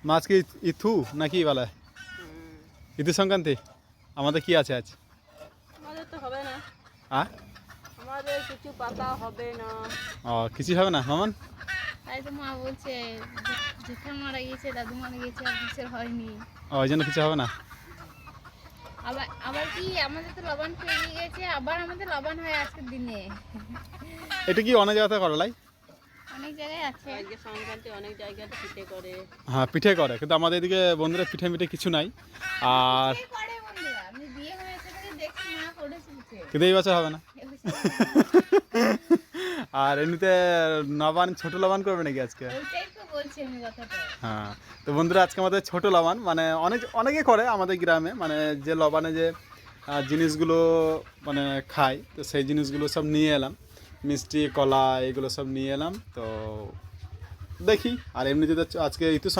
মাছ কি ইথু নাকি বলে? ইথু সংক্রান্তি আমাদের কি আছে আজ? আমাদের তো হবে না, হ্যাঁ, আমাদের কিছু পাতা হবে না। ও কিছু হবে না মামন? তাই তো মা বলছে জেঠা মারা গেছে, দাদু মারা গেছে, আর কিসের হয়নি। ওই জন্য কিছু হবে না। আবার আবার কি আমাদের তো লবণ পেরিয়ে গেছে, আবার আমাদের লবণ হয় আজকের দিনে। এটা কি অনেক জায়গাতে করে লাই? অনেক জায়গায় আছে। আজকে সংক্রান্তি অনেক জায়গায় পিঠে করে। হ্যাঁ পিঠে করে, কিন্তু আমাদের এদিকে বন্ধুরা পিঠে মিঠে কিছু নাই। আর পিঠে করে বন্ধুরা, আমি বিয়ে হয়েছে থেকে দেখছি মা করেছে পিঠে। কিন্তু এই বছর হবে না। আর এমনিতে নবান ছোট লবান করবে নাকি আজকে? ওইটাই তো বলছি আমি কথাটা। হ্যাঁ, তো বন্ধুরা আজকে আমাদের ছোট লবান, মানে অনেকে করে আমাদের গ্রামে, মানে যে লবানে যে জিনিসগুলো মানে খায়, তো সেই জিনিসগুলো সব নিয়ে এলাম, মিষ্টি কলা এগুলো সব নিয়ে এলাম। তো দেখি, আর এমনিতে তো আজকে ঋতু